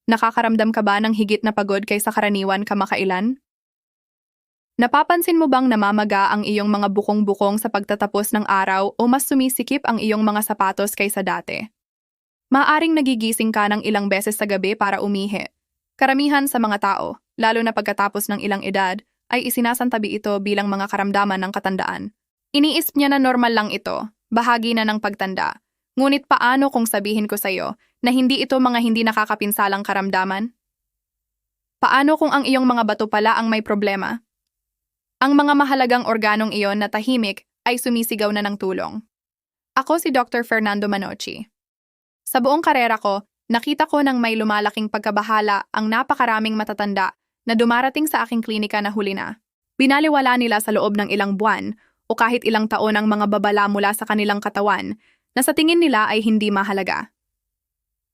Nakakaramdam ka ba ng higit na pagod kaysa karaniwan kamakailan? Napapansin mo bang namamaga ang iyong mga bukong-bukong sa pagtatapos ng araw o mas sumisikip ang iyong mga sapatos kaysa dati? Maaring nagigising ka ng ilang beses sa gabi para umihi. Karamihan sa mga tao, lalo na pagkatapos ng ilang edad, ay isinasantabi ito bilang mga karamdaman ng katandaan. Iniisip niya na normal lang ito, bahagi na ng pagtanda. Ngunit paano kung sabihin ko sa iyo na hindi ito mga hindi nakakapinsalang karamdaman? Paano kung ang iyong mga bato pala ang may problema? Ang mga mahalagang organong iyon na tahimik ay sumisigaw na ng tulong. Ako si Dr. Fernando Manocci. Sa buong karera ko, nakita ko ng may lumalaking pagkabahala ang napakaraming matatanda na dumarating sa aking klinika na huli na. Binaliwala nila sa loob ng ilang buwan o kahit ilang taon ang mga babala mula sa kanilang katawan na sa tingin nila ay hindi mahalaga.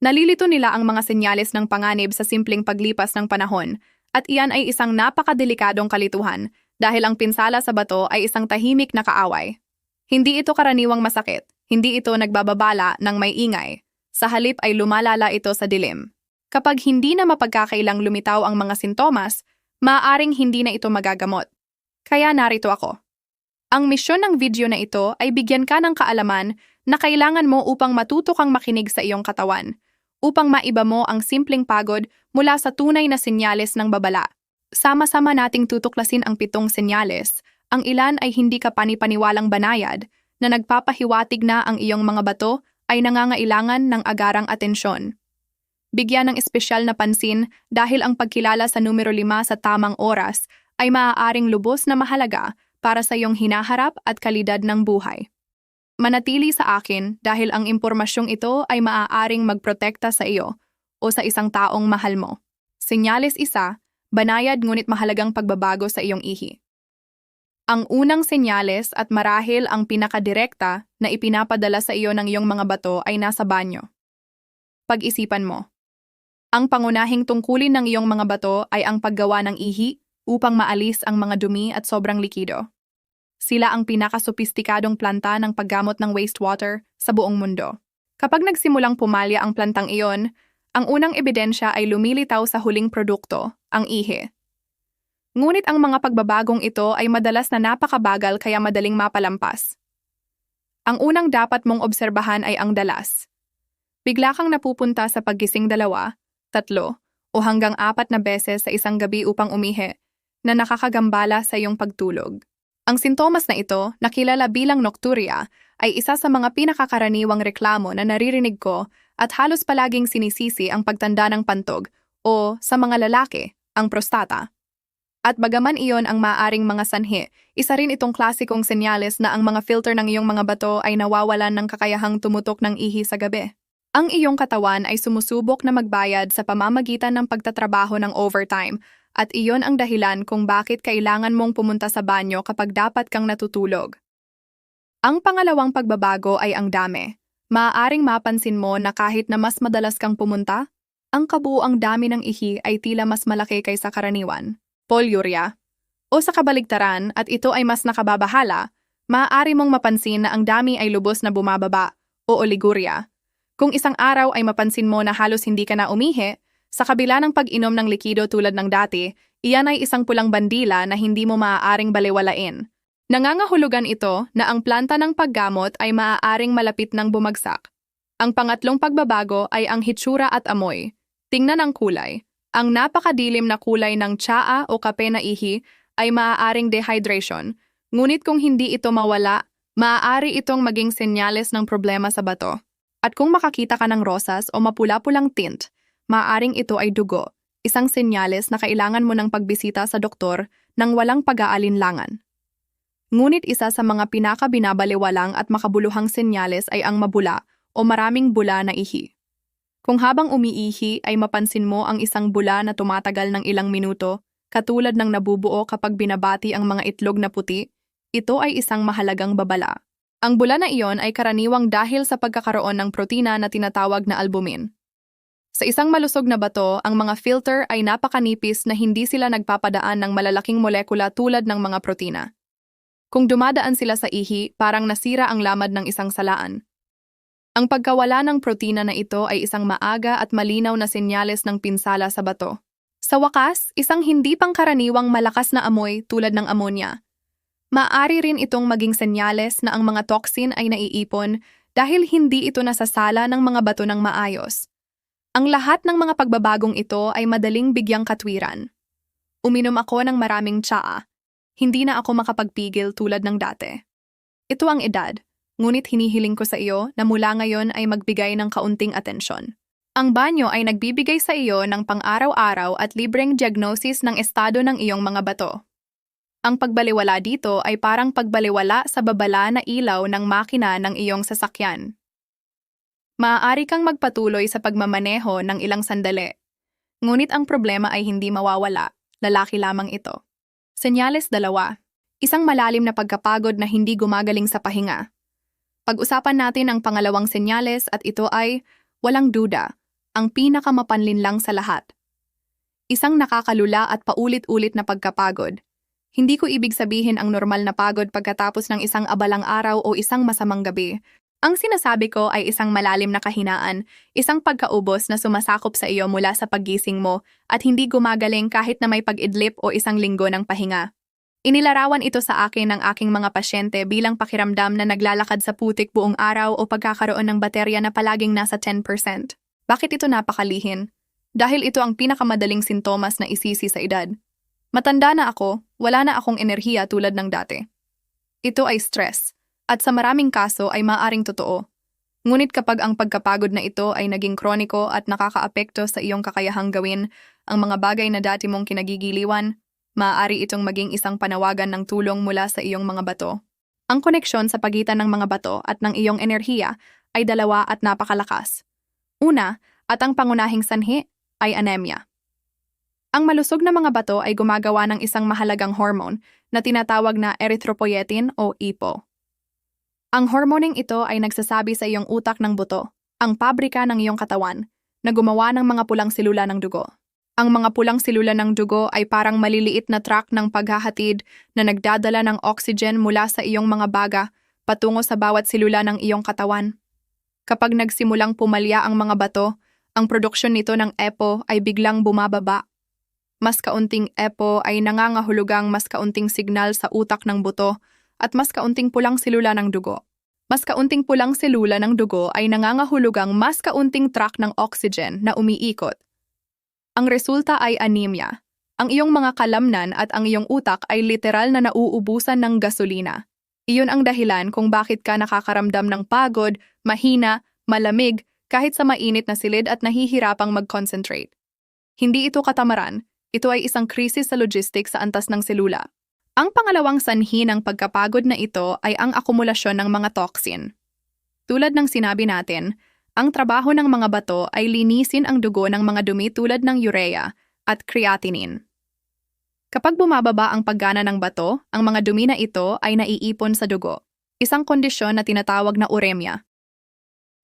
Nalilito nila ang mga senyales ng panganib sa simpleng paglipas ng panahon at iyan ay isang napakadelikadong kalituhan dahil ang pinsala sa bato ay isang tahimik na kaaway. Hindi ito karaniwang masakit, hindi ito nagbababala ng may ingay. Sa halip ay lumalala ito sa dilim. Kapag hindi na mapagkakailang lumitaw ang mga sintomas, maaaring hindi na ito magagamot. Kaya narito ako. Ang misyon ng video na ito ay bigyan ka ng kaalaman na kailangan mo upang matuto kang makinig sa iyong katawan, upang maiba mo ang simpleng pagod mula sa tunay na senyales ng babala. Sama-sama nating tutuklasin ang 7 senyales, ang ilan ay hindi ka panipaniwalang banayad, na nagpapahiwatig na ang iyong mga bato ay nangangailangan ng agarang atensyon. Bigyan ng espesyal na pansin dahil ang pagkilala sa numero 5 sa tamang oras ay maaaring lubos na mahalaga para sa iyong hinaharap at kalidad ng buhay. Manatili sa akin dahil ang impormasyong ito ay maaaring magprotekta sa iyo o sa isang taong mahal mo. Senyales 1, banayad ngunit mahalagang pagbabago sa iyong ihi. Ang unang senyales at marahil ang pinakadirekta na ipinapadala sa iyo ng iyong mga bato ay nasa banyo. Pag-isipan mo. Ang pangunahing tungkulin ng iyong mga bato ay ang paggawa ng ihi upang maalis ang mga dumi at sobrang likido. Sila ang pinakasopistikadong planta ng paggamot ng wastewater sa buong mundo. Kapag nagsimulang pumalya ang plantang iyon, ang unang ebidensya ay lumilitaw sa huling produkto, ang ihi. Ngunit ang mga pagbabagong ito ay madalas na napakabagal kaya madaling mapalampas. Ang unang dapat mong obserbahan ay ang dalas. Bigla kang napupunta sa paggising 2, 3, o hanggang 4 na beses sa isang gabi upang umihi, na nakakagambala sa iyong pagtulog. Ang sintomas na ito, na kilala bilang nocturia, ay isa sa mga pinakakaraniwang reklamo na naririnig ko at halos palaging sinisisi ang pagtanda ng pantog o, sa mga lalaki, ang prostata. At bagaman iyon ang maaring mga sanhi, isa rin itong klasikong senyales na ang mga filter ng iyong mga bato ay nawawalan ng kakayahang tumutok ng ihi sa gabi. Ang iyong katawan ay sumusubok na magbayad sa pamamagitan ng pagtatrabaho ng overtime at iyon ang dahilan kung bakit kailangan mong pumunta sa banyo kapag dapat kang natutulog. Ang pangalawang pagbabago ay ang dami. Maaaring mapansin mo na kahit na mas madalas kang pumunta, ang kabuuang dami ng ihi ay tila mas malaki kaysa karaniwan. Polyuria. O sa kabaligtaran at ito ay mas nakababahala, maaari mong mapansin na ang dami ay lubos na bumababa o oliguria. Kung isang araw ay mapansin mo na halos hindi ka na umihi, sa kabila ng pag-inom ng likido tulad ng dati, iyan ay isang pulang bandila na hindi mo maaaring balewalain. Nangangahulugan ito na ang planta ng paggamot ay maaaring malapit ng bumagsak. Ang pangatlong pagbabago ay ang hitsura at amoy. Tingnan ang kulay. Ang napakadilim na kulay ng tsaa o kape na ihi ay maaaring dehydration, ngunit kung hindi ito mawala, maaari itong maging senyales ng problema sa bato. At kung makakita ka ng rosas o mapula-pulang tint, maaaring ito ay dugo, isang senyales na kailangan mo ng pagbisita sa doktor nang walang pag-aalinlangan. Ngunit isa sa mga pinakabinabalewwalang at makabuluhang senyales ay ang mabula o maraming bula na ihi. Kung habang umiihi ay mapansin mo ang isang bula na tumatagal ng ilang minuto, katulad ng nabubuo kapag binabati ang mga itlog na puti, ito ay isang mahalagang babala. Ang bula na iyon ay karaniwang dahil sa pagkakaroon ng protina na tinatawag na albumin. Sa isang malusog na bato, ang mga filter ay napakanipis na hindi sila nagpapadaan ng malalaking molekula tulad ng mga protina. Kung dumadaan sila sa ihi, parang nasira ang lamad ng isang salaan. Ang pagkawala ng protina na ito ay isang maaga at malinaw na senyales ng pinsala sa bato. Sa wakas, isang hindi pangkaraniwang malakas na amoy tulad ng ammonia. Maaari rin itong maging senyales na ang mga toxin ay naiipon dahil hindi ito nasasala ng mga bato ng maayos. Ang lahat ng mga pagbabagong ito ay madaling bigyang katwiran. Uminom ako ng maraming tsaa. Hindi na ako makapagpigil tulad ng dati. Ito ang edad, ngunit hinihiling ko sa iyo na mula ngayon ay magbigay ng kaunting atensyon. Ang banyo ay nagbibigay sa iyo ng pang-araw-araw at libreng diagnosis ng estado ng iyong mga bato. Ang pagbaliwala dito ay parang pagbaliwala sa babala na ilaw ng makina ng iyong sasakyan. Maaari kang magpatuloy sa pagmamaneho ng ilang sandali. Ngunit ang problema ay hindi mawawala, lalaki lamang ito. Senyales 2. Isang malalim na pagkapagod na hindi gumagaling sa pahinga. Pag-usapan natin ang pangalawang senyales at ito ay, walang duda, ang pinakamapanlinlang sa lahat. Isang nakakalula at paulit-ulit na pagkapagod. Hindi ko ibig sabihin ang normal na pagod pagkatapos ng isang abalang araw o isang masamang gabi. Ang sinasabi ko ay isang malalim na kahinaan, isang pagkaubos na sumasakop sa iyo mula sa paggising mo at hindi gumagaling kahit na may pag-idlip o isang linggo ng pahinga. Inilarawan ito sa akin ng aking mga pasyente bilang pakiramdam na naglalakad sa putik buong araw o pagkakaroon ng baterya na palaging nasa 10%. Bakit ito napakalihin? Dahil ito ang pinakamadaling sintomas na isisi sa edad. Matanda na ako, wala na akong enerhiya tulad ng dati. Ito ay stress, at sa maraming kaso ay maaaring totoo. Ngunit kapag ang pagkapagod na ito ay naging kroniko at nakakaapekto sa iyong kakayahang gawin ang mga bagay na dati mong kinagigiliwan, maaari itong maging isang panawagan ng tulong mula sa iyong mga bato. Ang koneksyon sa pagitan ng mga bato at ng iyong enerhiya ay dalawa at napakalakas. Una, at ang pangunahing sanhi ay anemia. Ang malusog na mga bato ay gumagawa ng isang mahalagang hormone na tinatawag na erythropoietin o EPO. Ang hormoneng ito ay nagsasabi sa iyong utak ng buto, ang pabrika ng iyong katawan, na gumawa ng mga pulang selula ng dugo. Ang mga pulang selula ng dugo ay parang maliliit na truck ng paghahatid na nagdadala ng oxygen mula sa iyong mga baga patungo sa bawat selula ng iyong katawan. Kapag nagsimulang pumalya ang mga bato, ang produksyon nito ng EPO ay biglang bumababa. Mas kaunting EPO ay nangangahulugang mas kaunting signal sa utak ng buto at mas kaunting pulang selula ng dugo. Mas kaunting pulang selula ng dugo ay nangangahulugang mas kaunting truck ng oxygen na umiikot. Ang resulta ay anemia. Ang iyong mga kalamnan at ang iyong utak ay literal na nauubusan ng gasolina. Iyon ang dahilan kung bakit ka nakakaramdam ng pagod, mahina, malamig, kahit sa mainit na silid at nahihirapang mag-concentrate. Hindi ito katamaran, ito ay isang krisis sa logistics sa antas ng selula. Ang pangalawang sanhi ng pagkapagod na ito ay ang akumulasyon ng mga toxin. Tulad ng sinabi natin, ang trabaho ng mga bato ay linisin ang dugo ng mga dumi tulad ng urea at creatinine. Kapag bumababa ang paggana ng bato, ang mga dumi na ito ay naiipon sa dugo, isang kondisyon na tinatawag na uremia.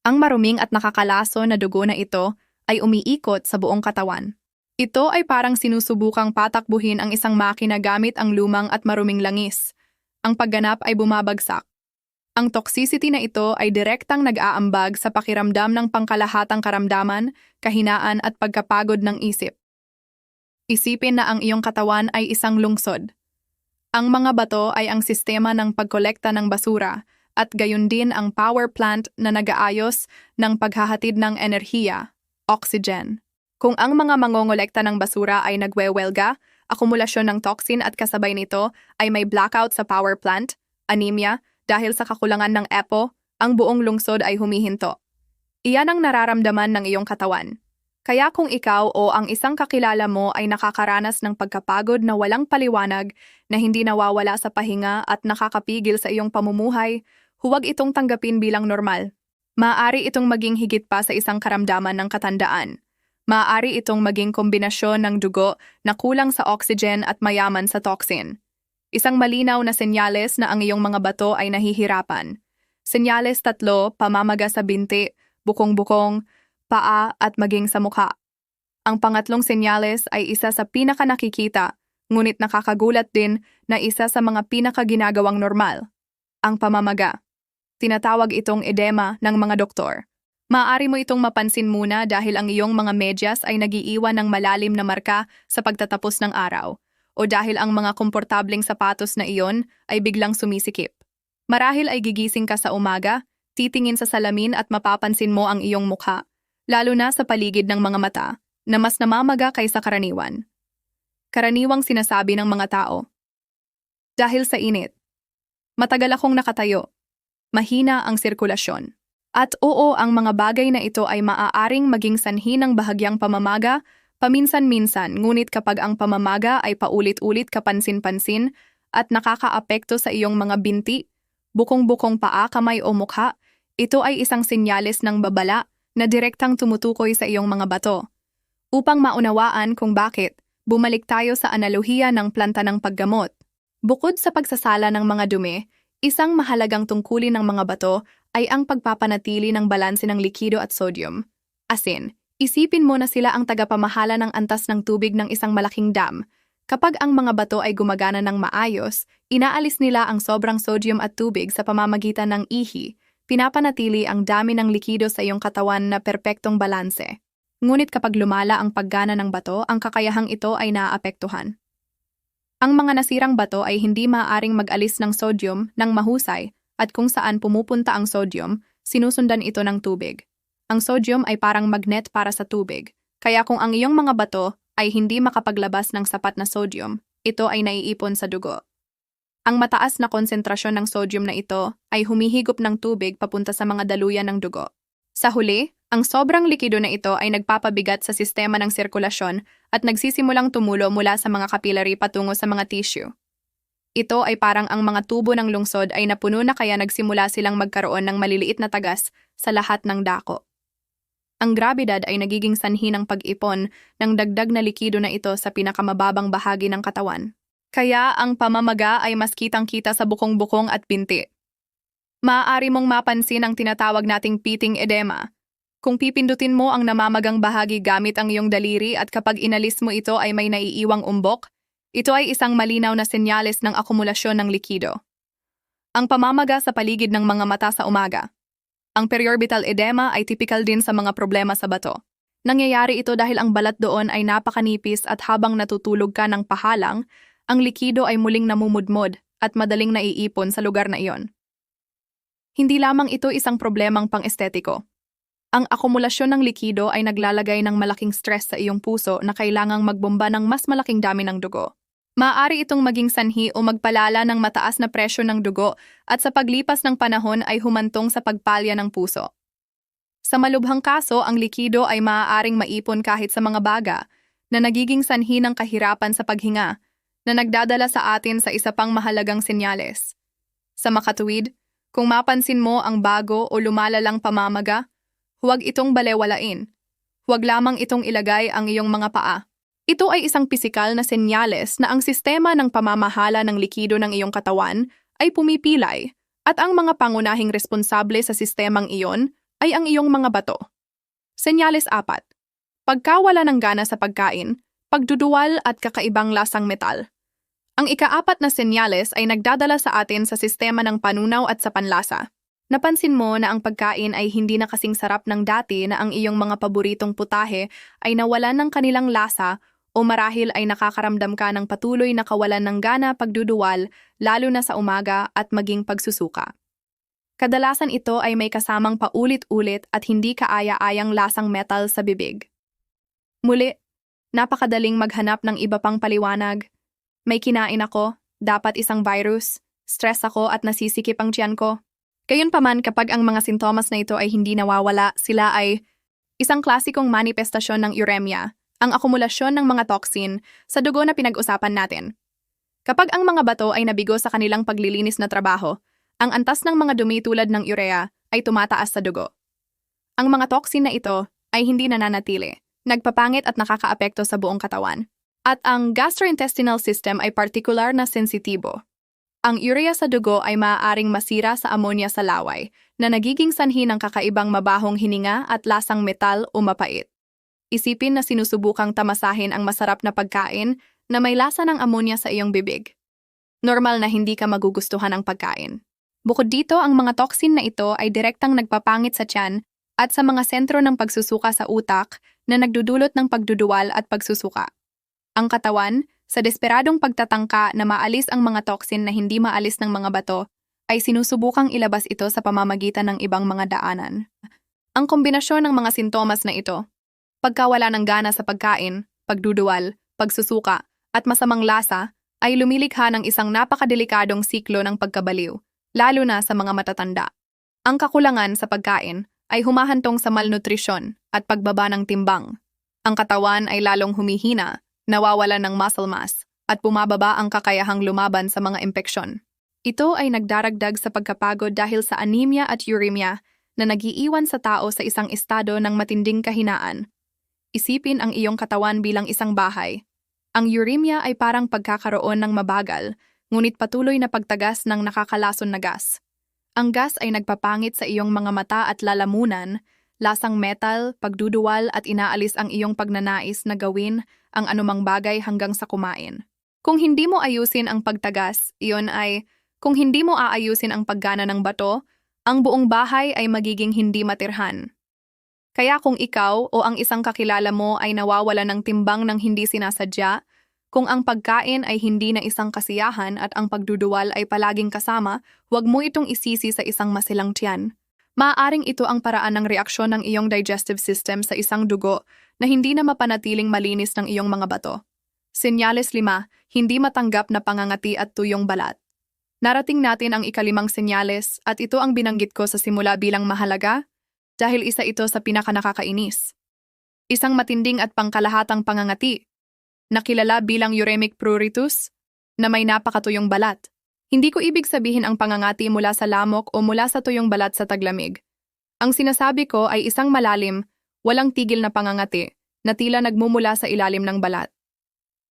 Ang maruming at nakakalaso na dugo na ito ay umiikot sa buong katawan. Ito ay parang sinusubukang patakbuhin ang isang makina gamit ang lumang at maruming langis. Ang pagganap ay bumabagsak. Ang toxicity na ito ay direktang nag-aambag sa pakiramdam ng pangkalahatang karamdaman, kahinaan at pagkapagod ng isip. Isipin na ang iyong katawan ay isang lungsod. Ang mga bato ay ang sistema ng pagkolekta ng basura at gayon din ang power plant na nag-aayos ng paghahatid ng enerhiya, oxygen. Kung ang mga mangongolekta ng basura ay nagwewelga, akumulasyon ng toxin at kasabay nito ay may blackout sa power plant, anemia, dahil sa kakulangan ng EPO, ang buong lungsod ay humihinto. Iyan ang nararamdaman ng iyong katawan. Kaya kung ikaw o ang isang kakilala mo ay nakakaranas ng pagkapagod na walang paliwanag, na hindi nawawala sa pahinga at nakakapigil sa iyong pamumuhay, huwag itong tanggapin bilang normal. Maaari itong maging higit pa sa isang karamdaman ng katandaan. Maaari itong maging kombinasyon ng dugo na kulang sa oxygen at mayaman sa toxin. Isang malinaw na senyales na ang iyong mga bato ay nahihirapan. Senyales 3, pamamaga sa binti, bukong-bukong, paa at maging sa mukha. Ang pangatlong senyales ay isa sa pinaka-nakikita, ngunit nakakagulat din na isa sa mga pinaka-ginagawang normal, ang pamamaga. Tinatawag itong edema ng mga doktor. Maaari mo itong mapansin muna dahil ang iyong mga medyas ay nagiiwan ng malalim na marka sa pagtatapos ng araw o dahil ang mga komportableng sapatos na iyon ay biglang sumisikip. Marahil ay gigising ka sa umaga, titingin sa salamin at mapapansin mo ang iyong mukha, lalo na sa paligid ng mga mata, na mas namamaga kaysa karaniwan. Karaniwang sinasabi ng mga tao. Dahil sa init. Matagal akong nakatayo. Mahina ang sirkulasyon. At oo, ang mga bagay na ito ay maaaring maging sanhi ng bahagyang pamamaga, paminsan-minsan, ngunit kapag ang pamamaga ay paulit-ulit kapansin-pansin at nakakaapekto sa iyong mga binti, bukong-bukong paa, kamay o mukha, ito ay isang senyales ng babala na direktang tumutukoy sa iyong mga bato. Upang maunawaan kung bakit, bumalik tayo sa analohiya ng planta ng paggamot. Bukod sa pagsasala ng mga dumi, isang mahalagang tungkulin ng mga bato ay ang pagpapanatili ng balanse ng likido at sodium. Asin, isipin mo na sila ang tagapamahala ng antas ng tubig ng isang malaking dam. Kapag ang mga bato ay gumagana ng maayos, inaalis nila ang sobrang sodium at tubig sa pamamagitan ng ihi, pinapanatili ang dami ng likido sa iyong katawan na perpektong balanse. Ngunit kapag lumala ang paggana ng bato, ang kakayahang ito ay naaapektuhan. Ang mga nasirang bato ay hindi maaaring mag-alis ng sodium ng mahusay at kung saan pumupunta ang sodium, sinusundan ito ng tubig. Ang sodium ay parang magnet para sa tubig, kaya kung ang iyong mga bato ay hindi makapaglabas ng sapat na sodium, ito ay naiipon sa dugo. Ang mataas na konsentrasyon ng sodium na ito ay humihigop ng tubig papunta sa mga daluyan ng dugo. Sa huli, ang sobrang likido na ito ay nagpapabigat sa sistema ng sirkulasyon at nagsisimulang tumulo mula sa mga capillary patungo sa mga tissue. Ito ay parang ang mga tubo ng lungsod ay napuno na kaya nagsimula silang magkaroon ng maliliit na tagas sa lahat ng dako. Ang grabidad ay nagiging sanhi ng pag-ipon ng dagdag na likido na ito sa pinakamababang bahagi ng katawan. Kaya ang pamamaga ay mas kitang-kita sa bukong-bukong at binti. Maaari mong mapansin ang tinatawag nating pitting edema. Kung pipindutin mo ang namamagang bahagi gamit ang iyong daliri at kapag inalis mo ito ay may naiiwang umbok, ito ay isang malinaw na senyales ng akumulasyon ng likido. Ang pamamaga sa paligid ng mga mata sa umaga. Ang periorbital edema ay typical din sa mga problema sa bato. Nangyayari ito dahil ang balat doon ay napakanipis at habang natutulog ka ng pahalang, ang likido ay muling namumudmod at madaling naiipon sa lugar na iyon. Hindi lamang ito isang problemang pang-estetiko. Ang akumulasyon ng likido ay naglalagay ng malaking stress sa iyong puso na kailangang magbomba ng mas malaking dami ng dugo. Maaari itong maging sanhi o magpalala ng mataas na presyo ng dugo at sa paglipas ng panahon ay humantong sa pagpalya ng puso. Sa malubhang kaso, ang likido ay maaaring maipon kahit sa mga baga na nagiging sanhi ng kahirapan sa paghinga na nagdadala sa atin sa isa pang mahalagang senyales. Sa makatuwid, kung mapansin mo ang bago o lumalalang pamamaga, huwag itong balewalain. Huwag lamang itong ilagay ang iyong mga paa. Ito ay isang pisikal na senyales na ang sistema ng pamamahala ng likido ng iyong katawan ay pumipilay at ang mga pangunahing responsable sa sistemang iyon ay ang iyong mga bato. Senyales 4. Pagkawala ng gana sa pagkain, pagduduwal at kakaibang lasang metal. Ang ika-4 na senyales ay nagdadala sa atin sa sistema ng panunaw at sa panlasa. Napansin mo na ang pagkain ay hindi na kasing sarap ng dati na ang iyong mga paboritong putahe ay nawalan ng kanilang lasa o marahil ay nakakaramdam ka ng patuloy na kawalan ng gana pagduduwal lalo na sa umaga at maging pagsusuka. Kadalasan ito ay may kasamang paulit-ulit at hindi kaaya-ayang lasang metal sa bibig. Muli, napakadaling maghanap ng iba pang paliwanag. May kinain ako, dapat isang virus, stress ako at nasisikip ang tiyan ko. Gayunpaman kapag ang mga sintomas na ito ay hindi nawawala, sila ay isang klasikong manifestasyon ng uremia, ang akumulasyon ng mga toxin sa dugo na pinag-usapan natin. Kapag ang mga bato ay nabigo sa kanilang paglilinis na trabaho, ang antas ng mga dumi tulad ng urea ay tumataas sa dugo. Ang mga toxin na ito ay hindi nananatili, nagpapangit at nakakaapekto sa buong katawan. At ang gastrointestinal system ay partikular na sensitibo. Ang urea sa dugo ay maaaring masira sa ammonia sa laway na nagiging sanhi ng kakaibang mabahong hininga at lasang metal o mapait. Isipin na sinusubukang tamasahin ang masarap na pagkain na may lasa ng ammonia sa iyong bibig. Normal na hindi ka magugustuhan ang pagkain. Bukod dito, ang mga toxin na ito ay direktang nagpapangit sa tiyan at sa mga sentro ng pagsusuka sa utak na nagdudulot ng pagduduwal at pagsusuka. Ang katawan, sa desperadong pagtatangka na maalis ang mga toxin na hindi maalis ng mga bato, ay sinusubukang ilabas ito sa pamamagitan ng ibang mga daanan. Ang kombinasyon ng mga sintomas na ito, pagkawala ng gana sa pagkain, pagduduwal, pagsusuka, at masamang lasa, ay lumilikha ng isang napakadelikadong siklo ng pagkabaliw, lalo na sa mga matatanda. Ang kakulangan sa pagkain ay humahantong sa malnutrisyon at pagbaba ng timbang. Ang katawan ay lalong humihina, nawawalan ng muscle mass, at bumababa ang kakayahang lumaban sa mga impeksyon. Ito ay nagdaragdag sa pagkapagod dahil sa anemia at uremia na nagiiwan sa tao sa isang estado ng matinding kahinaan. Isipin ang iyong katawan bilang isang bahay. Ang uremia ay parang pagkakaroon ng mabagal, ngunit patuloy na pagtagas ng nakakalason na gas. Ang gas ay nagpapangit sa iyong mga mata at lalamunan, lasang metal, pagduduwal at inaalis ang iyong pagnanais na gawin ang anumang bagay hanggang sa kumain. Kung hindi mo ayusin ang pagtagas, kung hindi mo aayusin ang paggana ng bato, ang buong bahay ay magiging hindi matirhan. Kaya kung ikaw o ang isang kakilala mo ay nawawala ng timbang ng hindi sinasadya, kung ang pagkain ay hindi na isang kasiyahan at ang pagduduwal ay palaging kasama, huwag mo itong isisi sa isang masilang tiyan. Maaaring ito ang paraan ng reaksyon ng iyong digestive system sa isang dugo na hindi na mapanatiling malinis ng iyong mga bato. Senyales 5, hindi matanggap na pangangati at tuyong balat. Narating natin ang ika-5 senyales at ito ang binanggit ko sa simula bilang mahalaga dahil isa ito sa pinakanakakainis. Isang matinding at pangkalahatang pangangati, nakilala bilang uremic pruritus, na may napakatuyong balat. Hindi ko ibig sabihin ang pangangati mula sa lamok o mula sa tuyong balat sa taglamig. Ang sinasabi ko ay isang malalim, walang tigil na pangangati na tila nagmumula sa ilalim ng balat.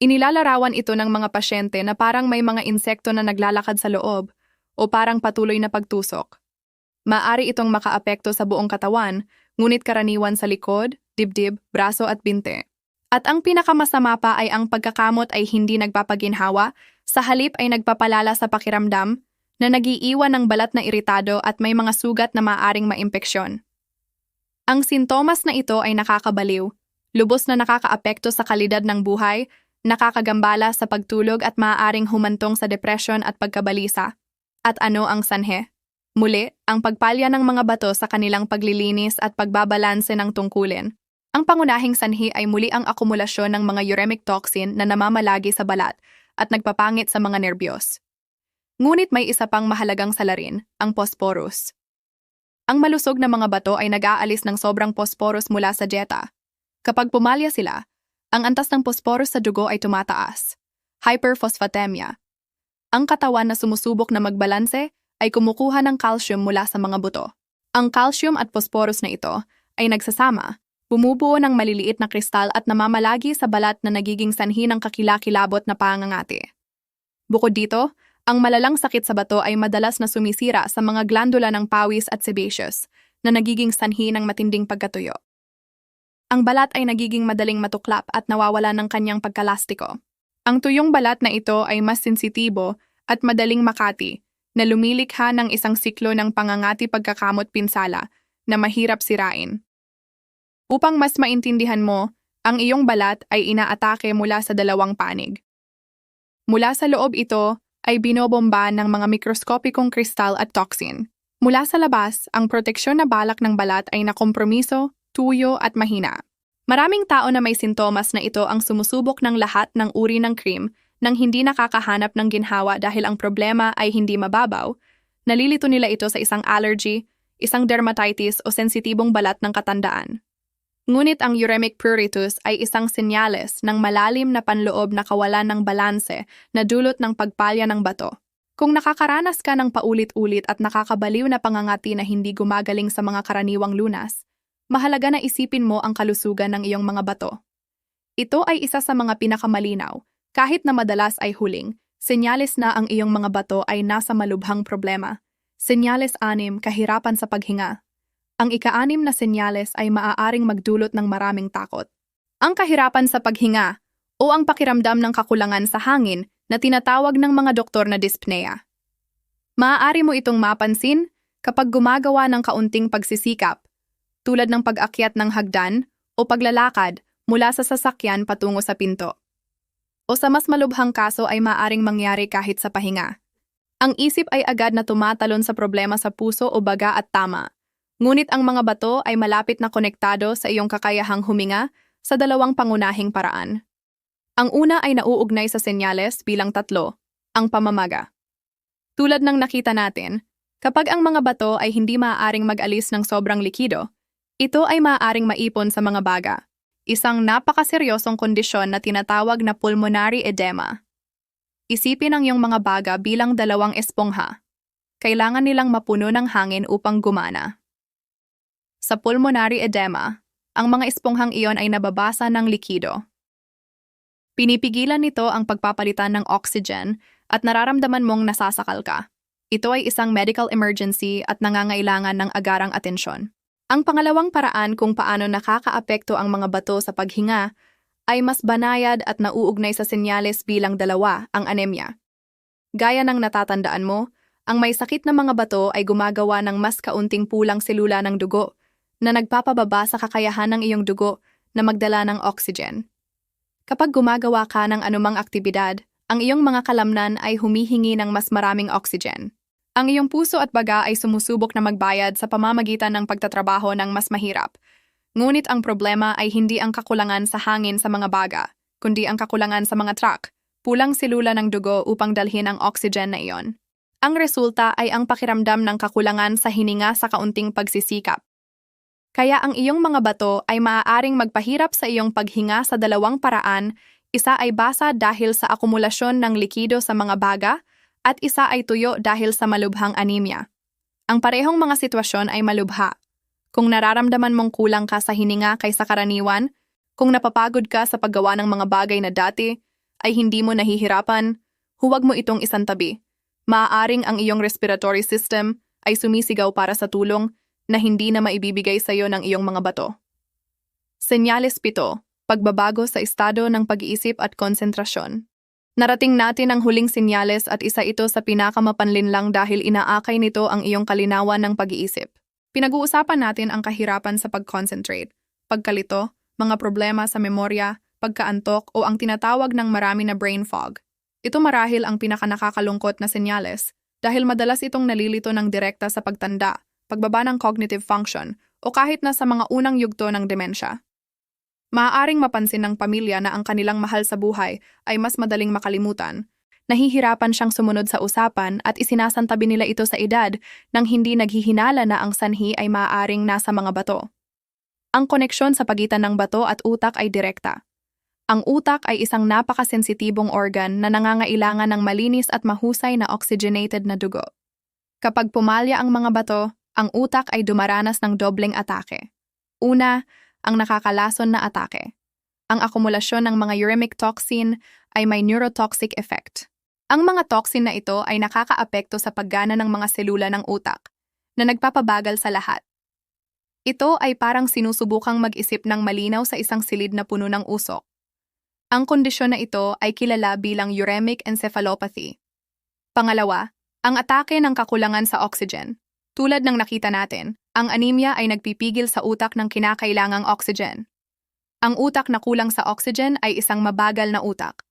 Inilalarawan ito ng mga pasyente na parang may mga insekto na naglalakad sa loob o parang patuloy na pagtusok. Maaari itong makaapekto sa buong katawan, ngunit karaniwan sa likod, dibdib, braso at binte. At ang pinakamasama pa ay ang pagkakamot ay hindi nagpapaginhawa, sa halip ay nagpapalala sa pakiramdam na nagiiwan ng balat na iritado at may mga sugat na maaaring maimpeksyon. Ang sintomas na ito ay nakakabaliw, lubos na nakakaapekto sa kalidad ng buhay, nakakagambala sa pagtulog at maaaring humantong sa depresyon at pagkabalisa. At ano ang sanhe? Muli, ang pagpalya ng mga bato sa kanilang paglilinis at pagbabalanse ng tungkulin. Ang pangunahing sanhi ay muli ang akumulasyon ng mga uremic toxin na namamalagi sa balat at nagpapangit sa mga nerbiyos. Ngunit may isa pang mahalagang salarin, ang phosphorus. Ang malusog na mga bato ay nag-aalis ng sobrang phosphorus mula sa dieta. Kapag pumalya sila, ang antas ng phosphorus sa dugo ay tumataas. Hyperphosphatemia. Ang katawan na sumusubok na magbalanse ay kumukuha ng calcium mula sa mga buto. Ang calcium at phosphorus na ito ay nagsasama, bumubuo ng maliliit na kristal at namamalagi sa balat na nagiging sanhi ng kakilakilabot na pangangati. Bukod dito, ang malalang sakit sa bato ay madalas na sumisira sa mga glandula ng pawis at sebaceous na nagiging sanhi ng matinding pagkatuyo. Ang balat ay nagiging madaling matuklap at nawawala ng kanyang pagkalastiko. Ang tuyong balat na ito ay mas sensitibo at madaling makati na lumilikha ng isang siklo ng pangangati pagkakamot pinsala na mahirap sirain. Upang mas maintindihan mo, ang iyong balat ay inaatake mula sa dalawang panig. Mula sa loob ito ay binobomba ng mga mikroskopikong kristal at toxin. Mula sa labas, ang proteksyon na balak ng balat ay nakompromiso, tuyo at mahina. Maraming tao na may sintomas na ito ang sumusubok ng lahat ng uri ng cream nang hindi nakakahanap ng ginhawa dahil ang problema ay hindi mababaw, nalilito nila ito sa isang allergy, isang dermatitis o sensitibong balat ng katandaan. Ngunit ang uremic pruritus ay isang senyales ng malalim na panloob na kawalan ng balanse na dulot ng pagpalya ng bato. Kung nakakaranas ka ng paulit-ulit at nakakabaliw na pangangati na hindi gumagaling sa mga karaniwang lunas, mahalaga na isipin mo ang kalusugan ng iyong mga bato. Ito ay isa sa mga pinakamalinaw, kahit na madalas ay huling, senyales na ang iyong mga bato ay nasa malubhang problema. Senyales 6, kahirapan sa paghinga. Ang ika-6 na senyales ay maaaring magdulot ng maraming takot. Ang kahirapan sa paghinga o ang pakiramdam ng kakulangan sa hangin na tinatawag ng mga doktor na dyspnea. Maaari mo itong mapansin kapag gumagawa ng kaunting pagsisikap, tulad ng pag-akyat ng hagdan o paglalakad mula sa sasakyan patungo sa pinto. O sa mas malubhang kaso ay maaaring mangyari kahit sa pahinga. Ang isip ay agad na tumatalon sa problema sa puso o baga at tama. Ngunit ang mga bato ay malapit na konektado sa iyong kakayahang huminga sa dalawang pangunahing paraan. Ang una ay nauugnay sa senyales bilang 3, ang pamamaga. Tulad ng nakita natin, kapag ang mga bato ay hindi maaaring mag-alis ng sobrang likido, ito ay maaaring maipon sa mga baga, isang napakaseryosong kondisyon na tinatawag na pulmonary edema. Isipin ang iyong mga baga bilang 2 espongha. Kailangan nilang mapuno ng hangin upang gumana. Sa pulmonary edema, ang mga esponghang iyon ay nababasa ng likido. Pinipigilan nito ang pagpapalitan ng oxygen at nararamdaman mong nasasakal ka. Ito ay isang medical emergency at nangangailangan ng agarang atensyon. Ang pangalawang paraan kung paano nakakaapekto ang mga bato sa paghinga ay mas banayad at nauugnay sa senyales bilang 2, ang anemia. Gaya ng natatandaan mo, ang may sakit na mga bato ay gumagawa ng mas kaunting pulang selula ng dugo na nagpapababa sa kakayahan ng iyong dugo na magdala ng oxygen. Kapag gumagawa ka ng anumang aktibidad, ang iyong mga kalamnan ay humihingi ng mas maraming oxygen. Ang iyong puso at baga ay sumusubok na magbayad sa pamamagitan ng pagtatrabaho ng mas mahirap. Ngunit ang problema ay hindi ang kakulangan sa hangin sa mga baga, kundi ang kakulangan sa mga truck, pulang selula ng dugo upang dalhin ang oxygen na iyon. Ang resulta ay ang pakiramdam ng kakulangan sa hininga sa kaunting pagsisikap. Kaya ang iyong mga bato ay maaaring magpahirap sa iyong paghinga sa 2 paraan. Isa ay basa dahil sa akumulasyon ng likido sa mga baga at isa ay tuyo dahil sa malubhang anemia. Ang parehong mga sitwasyon ay malubha. Kung nararamdaman mong kulang ka sa hininga kaysa karaniwan, kung napapagod ka sa paggawa ng mga bagay na dati ay hindi mo nahihirapan, huwag mo itong isantabi. Maaaring ang iyong respiratory system ay sumisigaw para sa tulong na hindi na maibibigay sa iyo ng iyong mga bato. Senyales 7. Pagbabago sa estado ng pag-iisip at konsentrasyon. Narating natin ang huling senyales at isa ito sa pinakamapanlinlang dahil inaakay nito ang iyong kalinawan ng pag-iisip. Pinag-uusapan natin ang kahirapan sa pag-concentrate, pagkalito, mga problema sa memorya, pagkaantok o ang tinatawag ng marami na brain fog. Ito marahil ang pinakanakakalungkot na senyales dahil madalas itong nalilito ng direkta sa pagtanda, pagbaba ng cognitive function o kahit na sa mga unang yugto ng demensya. Maaaring mapansin ng pamilya na ang kanilang mahal sa buhay ay mas madaling makalimutan. Nahihirapan siyang sumunod sa usapan at isinasantabi nila ito sa edad nang hindi naghihinala na ang sanhi ay maaaring nasa mga bato. Ang koneksyon sa pagitan ng bato at utak ay direkta. Ang utak ay isang napakasensitibong organ na nangangailangan ng malinis at mahusay na oxygenated na dugo. Kapag pumalya ang mga bato, ang utak ay dumaranas ng dobleng atake. Una, ang nakakalason na atake. Ang akumulasyon ng mga uremic toxin ay may neurotoxic effect. Ang mga toxin na ito ay nakakaapekto sa paggana ng mga selula ng utak, na nagpapabagal sa lahat. Ito ay parang sinusubukang mag-isip ng malinaw sa isang silid na puno ng usok. Ang kondisyon na ito ay kilala bilang uremic encephalopathy. Pangalawa, ang atake ng kakulangan sa oxygen. Tulad ng nakita natin, ang anemia ay nagpipigil sa utak ng kinakailangang oxygen. Ang utak na kulang sa oxygen ay isang mabagal na utak.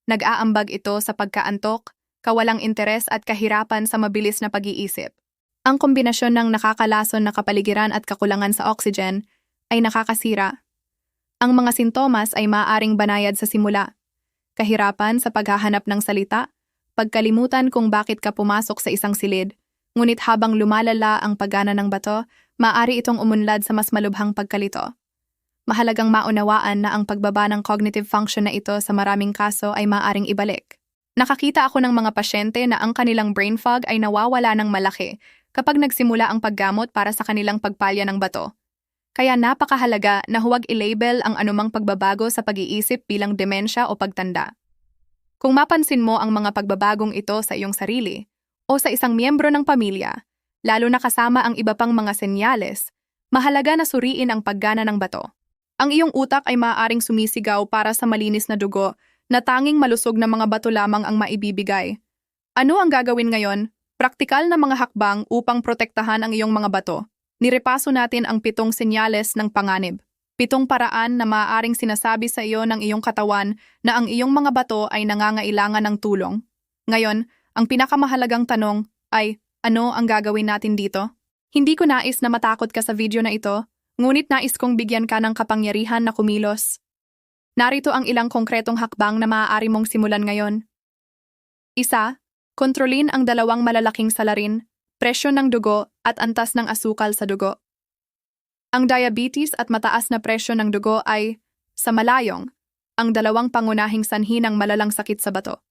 Nag-aambag ito sa pagkaantok, kawalang interes at kahirapan sa mabilis na pag-iisip. Ang kombinasyon ng nakakalason na kapaligiran at kakulangan sa oxygen ay nakakasira. Ang mga sintomas ay maaaring banayad sa simula. Kahirapan sa paghahanap ng salita, pagkalimutan kung bakit ka pumasok sa isang silid, ngunit habang lumalala ang paggana ng bato, maaari itong umunlad sa mas malubhang pagkalito. Mahalagang maunawaan na ang pagbaba ng cognitive function na ito sa maraming kaso ay maaaring ibalik. Nakakita ako ng mga pasyente na ang kanilang brain fog ay nawawala ng malaki kapag nagsimula ang paggamot para sa kanilang pagpalya ng bato. Kaya napakahalaga na huwag i-label ang anumang pagbabago sa pag-iisip bilang demensya o pagtanda. Kung mapansin mo ang mga pagbabagong ito sa iyong sarili o sa isang miyembro ng pamilya, lalo na kasama ang iba pang mga senyales, mahalaga na suriin ang paggana ng bato. Ang iyong utak ay maaaring sumisigaw para sa malinis na dugo na tanging malusog na mga bato lamang ang maibibigay. Ano ang gagawin ngayon? Praktikal na mga hakbang upang protektahan ang iyong mga bato. Nirepaso natin ang 7 senyales ng panganib. 7 paraan na maaaring sinasabi sa iyo ng iyong katawan na ang iyong mga bato ay nangangailangan ng tulong. Ngayon, ang pinakamahalagang tanong ay, ano ang gagawin natin dito? Hindi ko nais na matakot ka sa video na ito, ngunit nais kong bigyan ka ng kapangyarihan na kumilos. Narito ang ilang konkretong hakbang na maaari mong simulan ngayon. 1. Kontrolin ang 2 malalaking salarin, presyon ng dugo at antas ng asukal sa dugo. Ang diabetes at mataas na presyon ng dugo ay, sa malayong, ang 2 pangunahing sanhi ng malalang sakit sa bato.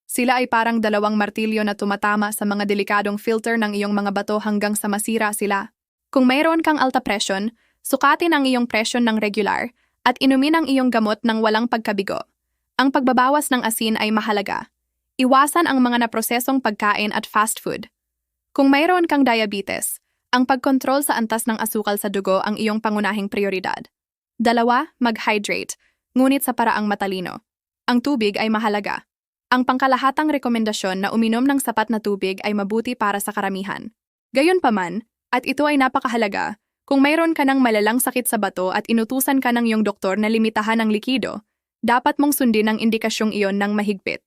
Sila ay parang 2 martilyo na tumatama sa mga delikadong filter ng iyong mga bato hanggang sa masira sila. Kung mayroon kang alta presyon, sukatin ang iyong presyon ng regular at inumin ang iyong gamot ng walang pagkabigo. Ang pagbabawas ng asin ay mahalaga. Iwasan ang mga naprosesong pagkain at fast food. Kung mayroon kang diabetes, ang pagkontrol sa antas ng asukal sa dugo ang iyong pangunahing prioridad. 2. Mag-hydrate, ngunit sa paraang matalino. Ang tubig ay mahalaga. Ang pangkalahatang rekomendasyon na uminom ng sapat na tubig ay mabuti para sa karamihan. Gayunpaman, at ito ay napakahalaga, kung mayroon ka ng malalang sakit sa bato at inutusan ka ng iyong doktor na limitahan ang likido, dapat mong sundin ang indikasyong iyon ng mahigpit.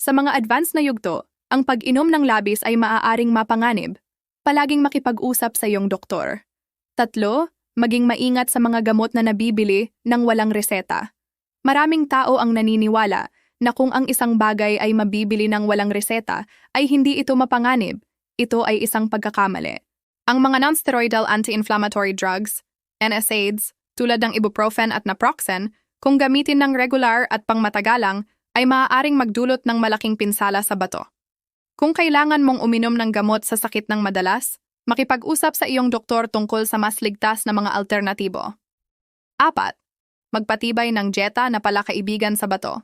Sa mga advanced na yugto, ang pag-inom ng labis ay maaaring mapanganib. Palaging makipag-usap sa iyong doktor. 3. Maging maingat sa mga gamot na nabibili ng walang reseta. Maraming tao ang naniniwala na kung ang isang bagay ay mabibili ng walang reseta, ay hindi ito mapanganib. Ito ay isang pagkakamali. Ang mga non-steroidal anti-inflammatory drugs, NSAIDs, tulad ng ibuprofen at naproxen, kung gamitin ng regular at pangmatagalang, ay maaaring magdulot ng malaking pinsala sa bato. Kung kailangan mong uminom ng gamot sa sakit ng madalas, makipag-usap sa iyong doktor tungkol sa mas ligtas na mga alternatibo. 4. Magpatibay ng dieta na palakaibigan sa bato.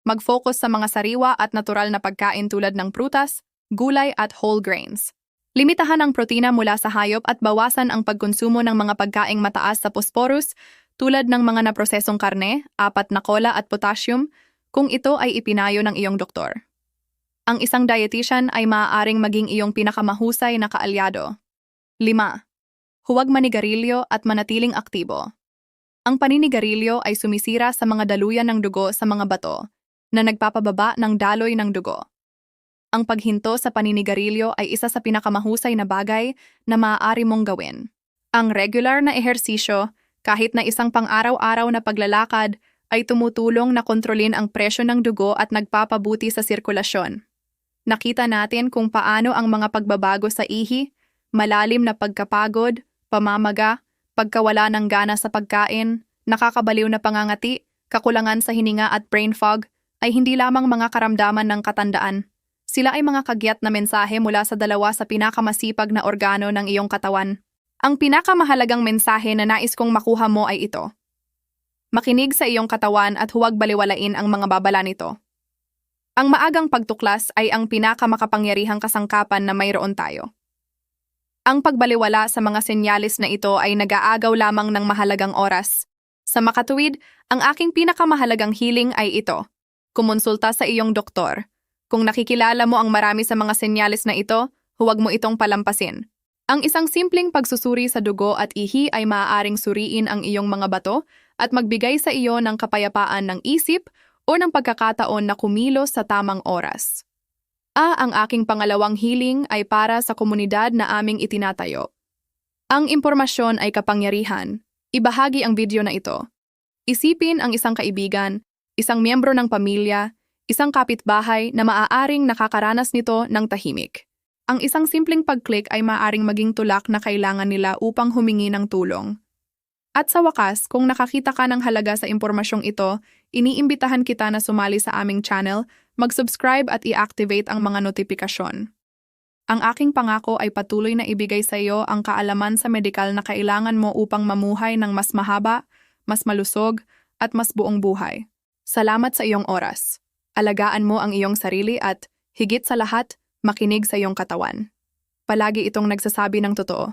Mag-focus sa mga sariwa at natural na pagkain tulad ng prutas, gulay at whole grains. Limitahan ang protina mula sa hayop at bawasan ang pagkonsumo ng mga pagkaing mataas sa phosphorus tulad ng mga naprosesong karne, 4 na cola at potassium, kung ito ay ipinayo ng iyong doktor. Ang isang dietitian ay maaaring maging iyong pinakamahusay na kaalyado. 5. Huwag manigarilyo at manatiling aktibo. Ang paninigarilyo ay sumisira sa mga daluyan ng dugo sa mga bato na nagpapababa ng daloy ng dugo. Ang paghinto sa paninigarilyo ay isa sa pinakamahusay na bagay na maaari mong gawin. Ang regular na ehersisyo, kahit na isang pang-araw-araw na paglalakad, ay tumutulong na kontrolin ang presyo ng dugo at nagpapabuti sa sirkulasyon. Nakita natin kung paano ang mga pagbabago sa ihi, malalim na pagkapagod, pamamaga, pagkawala ng gana sa pagkain, nakakabaliw na pangangati, kakulangan sa hininga at brain fog ay hindi lamang mga karamdaman ng katandaan. Sila ay mga kagyat na mensahe mula sa 2 sa pinakamasipag na organo ng iyong katawan. Ang pinakamahalagang mensahe na nais kong makuha mo ay ito. Makinig sa iyong katawan at huwag baliwalain ang mga babala nito. Ang maagang pagtuklas ay ang pinakamakapangyarihang kasangkapan na mayroon tayo. Ang pagbaliwala sa mga senyales na ito ay nag-aagaw lamang ng mahalagang oras. Sa makatuwid, ang aking pinakamahalagang healing ay ito. Kumonsulta sa iyong doktor. Kung nakikilala mo ang marami sa mga senyales na ito, huwag mo itong palampasin. Ang isang simpleng pagsusuri sa dugo at ihi ay maaaring suriin ang iyong mga bato at magbigay sa iyo ng kapayapaan ng isip o ng pagkakataon na kumilos sa tamang oras. Ang aking pangalawang healing ay para sa komunidad na aming itinatayo. Ang impormasyon ay kapangyarihan. Ibahagi ang video na ito. Isipin ang isang kaibigan, isang miyembro ng pamilya, isang kapitbahay na maaaring nakakaranas nito ng tahimik. Ang isang simpleng pag-click ay maaaring maging tulak na kailangan nila upang humingi ng tulong. At sa wakas, kung nakakita ka ng halaga sa impormasyong ito, iniimbitahan kita na sumali sa aming channel, mag-subscribe at i-activate ang mga notifikasyon. Ang aking pangako ay patuloy na ibigay sa iyo ang kaalaman sa medikal na kailangan mo upang mamuhay ng mas mahaba, mas malusog, at mas buong buhay. Salamat sa iyong oras. Alagaan mo ang iyong sarili at, higit sa lahat, makinig sa iyong katawan. Palagi itong nagsasabi ng totoo.